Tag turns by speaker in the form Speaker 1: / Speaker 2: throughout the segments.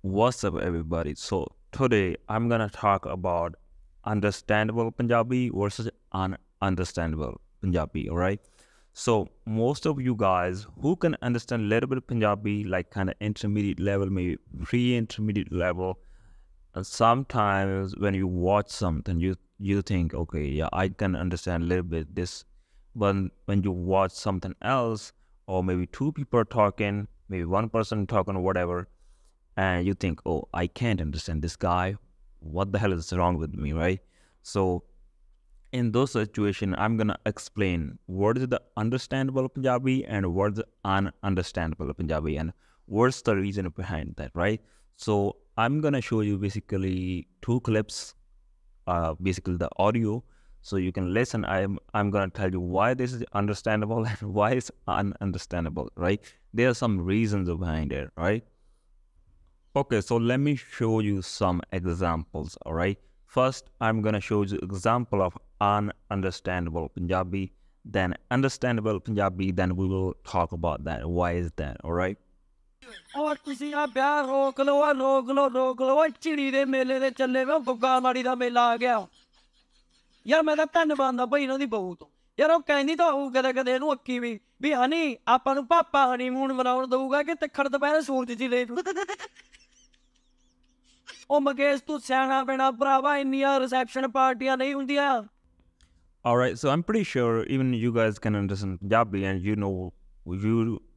Speaker 1: What's up, everybody? So, today I'm gonna talk about understandable Punjabi versus ununderstandable Punjabi, all right? So, most of you guys who can understand a little bit of Punjabi, like kind of intermediate level, maybe pre intermediate level, and sometimes when you watch something, you think, okay, yeah, I can understand a little bit this, but when you watch something else, or maybe two people are talking, maybe one person talking, or whatever, and you think, oh, I can't understand this guy. What the hell is wrong with me, right? So in those situations, I'm gonna explain what is the understandable Punjabi and what's the ununderstandable Punjabi, and what's the reason behind that, right? So I'm gonna show you basically two clips, basically the audio, so you can listen. I'm gonna tell you why this is understandable and why it's ununderstandable, right? There are some reasons behind it, right? Okay, so let me show you some examples, all right? First, I'm going to show you example of ununderstandable Punjabi, then understandable Punjabi, then we will talk about that. Why is that, all right?
Speaker 2: और ਤੁਸੀਂ ਆ ਵਿਆਹ ਰੋਕ ਲਓ ਆ ਰੋਕ ਲਓ ਓਏ ਝਿੜੀ ਦੇ ਮੇਲੇ ਦੇ ਚੱਲੇ ਵੇ ਗੁੱਗਾ ਮਾੜੀ ਦਾ ਮੇਲਾ ਆ ਗਿਆ ਯਾਰ ਮੈਂ ਤਾਂ ਧੰਨਵਾਦ ਦਾ ਭਾਈ ਇਹਨਾਂ ਦੀ ਬਹੂ ਤੋਂ ਯਾਰ ਉਹ ਕਹਿੰਦੀ ਤਾਂ ਹੋਊ ਕਦੇ ਕਦੇ ਇਹਨੂੰ ਅੱਖੀ ਵੀ ਹਨੀ ਆਪਾਂ ਨੂੰ ਪਾਪਾ ਹਨੀਮੂਨ ਮਨਾਉਣ ਦਊਗਾ ਕਿ ਤਿੱਖੜ ਦੁਪਹਿਰ ਸੂਰਜ ਜੀ ਲੈ ਉਹ ਮਕੇਸ਼ ਤੂੰ ਸਿਆਣਾ ਪੈਣਾ ਭਰਾਵਾ ਇੰਨੀਆਂ ਰਿਸੈਪਸ਼ਨ ਪਾਰਟੀਆਂ ਨਹੀਂ ਹੁੰਦੀਆਂ.
Speaker 1: All right, so I'm pretty sure even you guys can understand Punjabi, and you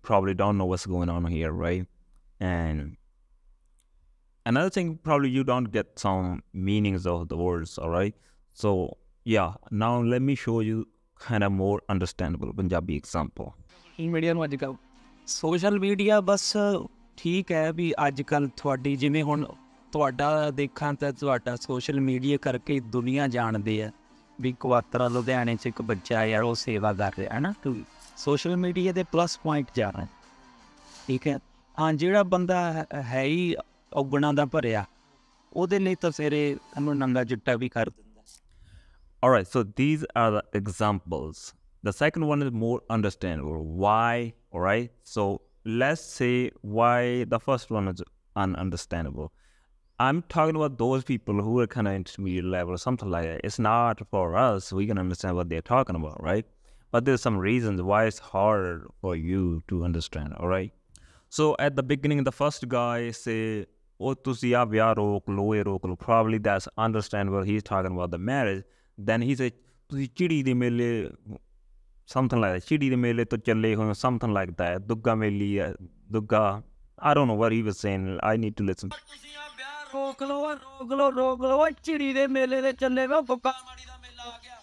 Speaker 1: probably don't know what's going on here, right? And another thing, probably you don't get some meanings of the words, all right? So yeah, now let me show you kind of more understandable Punjabi example.
Speaker 2: Media ਨੂੰ ਅੱਜ ਕੱਲ੍ਹ social media ਬਸ ਠੀਕ ਹੈ ਵੀ ਅੱਜ ਕੱਲ੍ਹ ਤੁਹਾਡੀ ਜਿਵੇਂ ਹੁਣ ਤੁਹਾਡਾ ਦੇਖਾਂ ਤਾਂ ਤੁਹਾਡਾ ਸੋਸ਼ਲ ਮੀਡੀਆ ਕਰਕੇ ਦੁਨੀਆ ਜਾਣਦੇ ਆ ਵੀ ਕੁਆਤਰਾ ਲੁਧਿਆਣੇ 'ਚ ਇੱਕ ਬੱਚਾ ਯਾਰ ਉਹ ਸੇਵਾ ਕਰ ਰਿਹਾ ਹੈ ਨਾ ਤੂੰ ਸੋਸ਼ਲ ਮੀਡੀਆ ਦੇ ਪਲੱਸ ਪੁਆਇੰਟ ਜਾ ਰਹੇ ਠੀਕ ਹੈ. ਹਾਂ ਜਿਹੜਾ ਬੰਦਾ ਹੈ ਹੀ ਔਗਣਾ ਦਾ ਭਰਿਆ ਉਹਦੇ ਲਈ ਤਾਂ ਫਿਰ ਇਹਨੂੰ ਨੰਗਾ ਚਿੱਟਾ ਵੀ ਕਰ ਦਿੰਦਾ.
Speaker 1: All right, so these are the examples. The second one is more understandable. Why? All right, so let's say why the first one is ununderstandable. I'm talking about those people who are kind of intermediate level or something like that. It's not for us. We can understand what they're talking about, right? But there's some reasons why it's hard for you to understand, all right? So at the beginning, the first guy say, oh, tusi aap viah rok lo, ye rok lo. Probably that's understandable. He's talking about the marriage. Then he said, tusi chidi de mele, something like that. Chidi de mele to challe ho, something like that. Dugga meli, dugga. I don't know what he was saying. I need to listen.
Speaker 2: ਰੋਕ ਲਓ ਓਏ ਝਿੜੀ ਦੇ ਮੇਲੇ ਦੇ ਚੱਲੇ ਵੇ ਗੁੱਗਾ ਮਾੜੀ ਦਾ ਮੇਲਾ ਆ ਗਿਆ.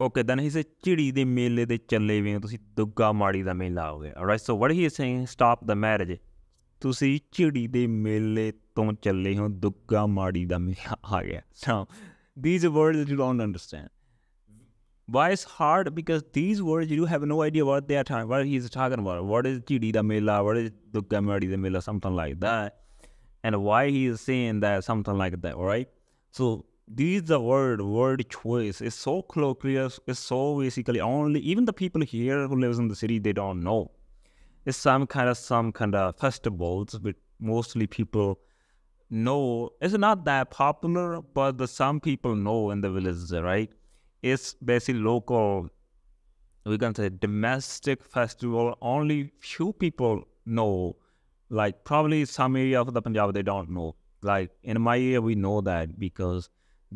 Speaker 1: Okay, then he said ਝਿੜੀ ਦੇ ਮੇਲੇ ਦੇ ਚੱਲੇ ਵੇ ਤੁਸੀਂ ਦੁੱਗਾ ਮਾੜੀ ਦਾ ਮੇਲਾ ਹੋ ਗਿਆ. Alright, so what he is saying, stop the marriage. ਤੁਸੀਂ ਝਿੜੀ ਦੇ ਮੇਲੇ ਤੋਂ ਚੱਲੇ ਹੋ ਦੁੱਗਾ ਮਾੜੀ ਦਾ ਮੇਲਾ ਆ ਗਿਆ. Now, these are words that you don't understand. Why it's hard? Because these words you have no idea what they are talking, what he's talking about. What is ਝਿੜੀ ਦਾ ਮੇਲਾ? What is ਦੁੱਗਾ ਮਾੜੀ ਦਾ ਮੇਲਾ? Something like that. And why he is saying that, something like that, all right? So these the word choice is so colloquial. It's so basically only even the people here who lives in the city, they don't know. It's some kind of festivals which mostly people know. It's not that popular, but some people know in the villages, right? It's basically local, we can say domestic festival. Only few people know. Like probably some area of the Punjab they don't know. Like in my area we know that because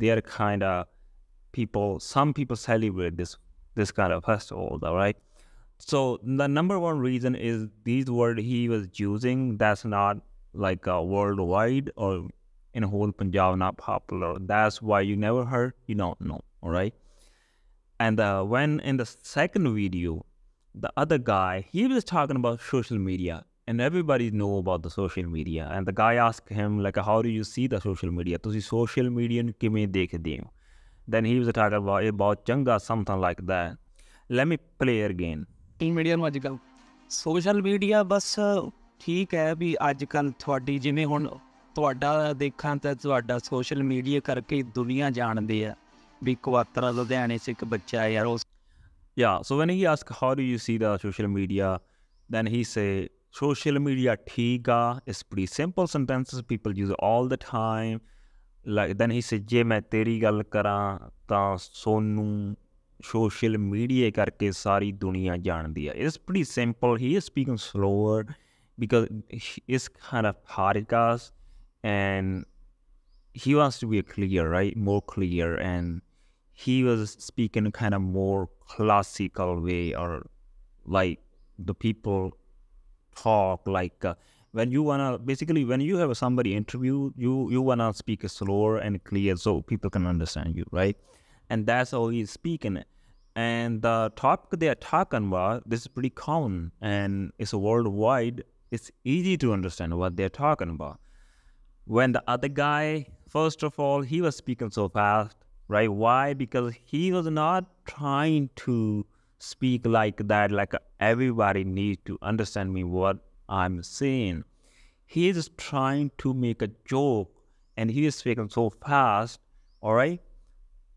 Speaker 1: they are kind of people. Some people celebrate this kind of festival, all right? So the number one reason is these word he was using. That's not like worldwide or in whole Punjab not popular. That's why you never heard. You don't know, all right? And when in the second video, the other guy he was talking about social media. And everybody know about the social media. And the guy asked him, like, how do you see the social media? Tusi social media kiਵੇਂ ਦੇਖਦੇ ਹੋ? Then he was talking about changa, something like that. Let me play it again.
Speaker 2: Media ਨੂੰ ਅੱਜ ਕੱਲ੍ਹ social media ਬਸ ਠੀਕ ਹੈ ਵੀ ਅੱਜ ਕੱਲ੍ਹ ਤੁਹਾਡੀ ਜਿਵੇਂ ਹੁਣ ਤੁਹਾਡਾ ਦੇਖਾਂ ਤਾਂ ਤੁਹਾਡਾ ਸੋਸ਼ਲ ਮੀਡੀਆ ਕਰਕੇ ਦੁਨੀਆ ਜਾਣਦੇ ਆ ਵੀ ਕੁਆਤਰਾ ਲੁਧਿਆਣੇ 'ਚ ਇੱਕ ਬੱਚਾ ਯਾਰ ਉਹ.
Speaker 1: Yeah, so when he asked how do you see the social media, then he say social media thiga is pretty simple sentences people use all the time. Like then he said, "Je main teri gal karan ta sonu social media karke sari duniya jaandi hai." It's pretty simple. He is speaking slower because it's kind of podcast and he wants to be clear, right? More clear, and he was speaking kind of more classical way, or like the people talk like when you wanna basically when you have somebody interview you wanna speak slower and clear so people can understand you, right? And that's how he's speaking. And the topic they are talking about, this is pretty common and it's worldwide. It's easy to understand what they're talking about. When the other guy, first of all, he was speaking so fast, right? Why? Because he was not trying to speak like that, like everybody needs to understand me what I'm saying. He is trying to make a joke and he is speaking so fast, all right?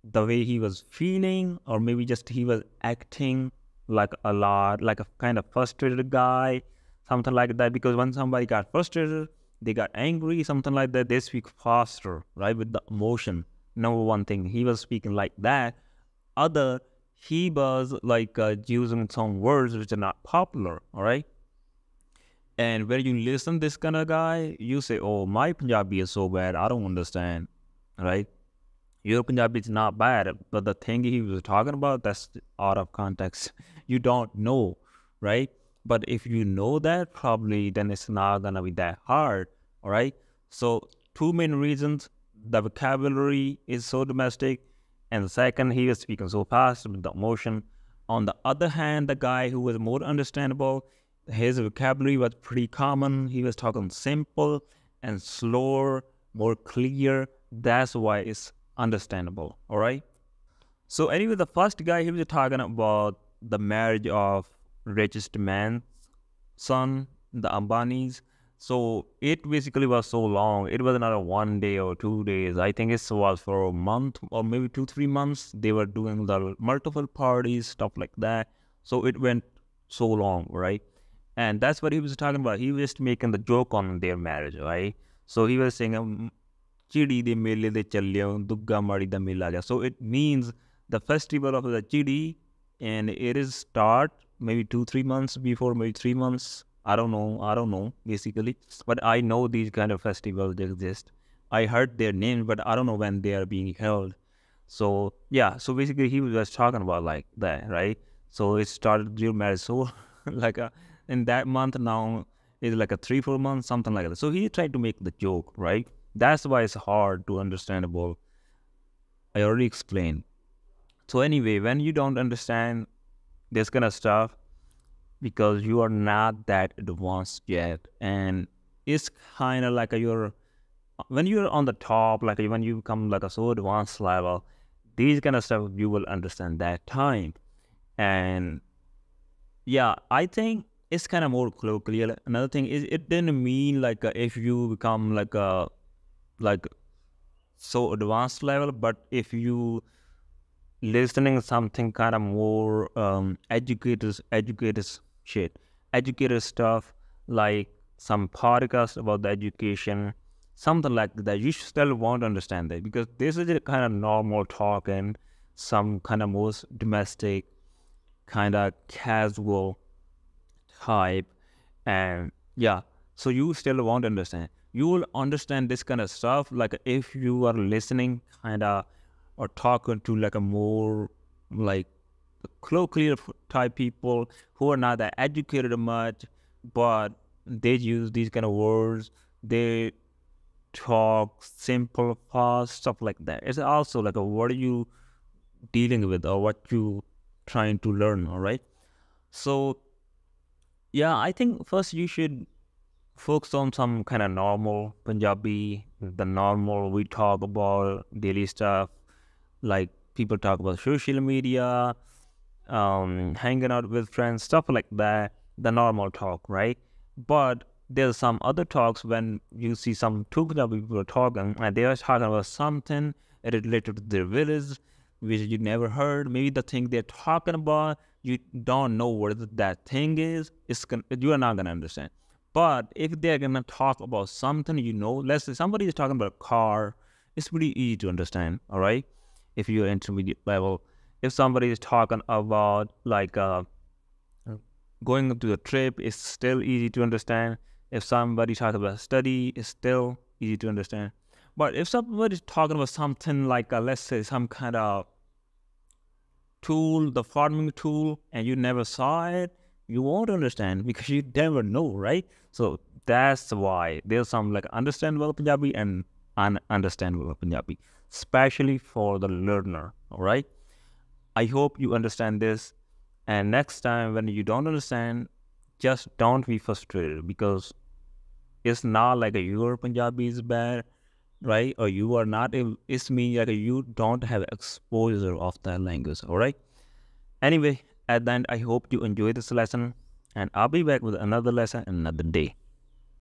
Speaker 1: The way he was feeling, or maybe just he was acting like a lot, like a kind of frustrated guy, something like that. Because when somebody got frustrated, they got angry, something like that, they speak faster, right? With the emotion. Number one thing, he was speaking like that. Other, he was like using some words which are not popular, all right? And when you listen this kind of guy, you say, "Oh, my Punjabi is so bad, I don't understand," right? Your Punjabi is not bad, but the thing he was talking about, that's out of context. You don't know, right? But if you know that, probably then it's not gonna be that hard, all right? So two main reasons: the vocabulary is so domestic, and the second, he was speaking so fast with the emotion. On the other hand, the guy who was more understandable, his vocabulary was pretty common. He was talking simple and slower, more clear. That's why it's understandable, all right? So anyway, the first guy, he was talking about the marriage of richest man's son, the Ambanis. So it basically was so long. It was not a 1 day or 2 days. I think it was for a month or maybe 2 3 months. They were doing the multiple parties, stuff like that. So it went so long, right? And that's what he was talking about. He was just making the joke on their marriage, right? So he was saying, "Chidi de mele de challiyo, dugga mari da mela gaya." So it means the festival of the Chidi, and it is start maybe 2 3 months before, maybe 3 months. I don't know, basically. But I know these kind of festivals exist. I heard their names, but I don't know when they are being held. So yeah, so basically he was just talking about like that, right? So it started your marriage. So like in that month now is like a 3 4 months, something like that. So he tried to make the joke, right? That's why it's hard to understandable. I already explained. So anyway, when you don't understand this kind of stuff, because you are not that advanced yet, and it's kind of like you're when you're on the top, like when you become like a so advanced level, these kind of stuff you will understand that time. And yeah, I think it's kind of more clear. Another thing is it didn't mean like if you become like a like so advanced level, but if you listening something kind of more educated shit, educated stuff, like some podcast about the education, something like that, you still won't understand that, because this is a kind of normal talk and some kind of most domestic, kind of casual type. And yeah, so you still won't understand. You will understand this kind of stuff like if you are listening kind of or talking to like a more like colloquial type people who are not that educated much, but they use these kind of words. They talk simple, fast, stuff like that. It's also like what are you dealing with or what you trying to learn, all right? So yeah, I think first you should focus on some kind of normal Punjabi, the normal we talk about daily stuff, like people talk about social media, hanging out with friends, stuff like that, the normal talk, right? But there's some other talks when you see some two Punjabi people talking and they are talking about something related to their village, which you never heard. Maybe the thing they're talking about, you don't know what that thing is. You are not gonna understand. But if they're gonna talk about something, let's say somebody is talking about a car, it's pretty easy to understand, all right? If you're intermediate level, if somebody is talking about like going to a trip, it's still easy to understand. If somebody talks about study, it's still easy to understand. But if somebody's talking about something like let's say some kind of tool, the farming tool, and you never saw it, you won't understand because you never know, right? So that's why there's some like understandable Punjabi and ununderstandable Punjabi, especially for the learner, all right? I hope you understand this. And next time when you don't understand, just don't be frustrated, because it's not like your Punjabi is bad, right? Or you are not, it's mean like you don't have exposure of that language, all right? Anyway, at the end, I hope you enjoy this lesson, and I'll be back with another lesson another day.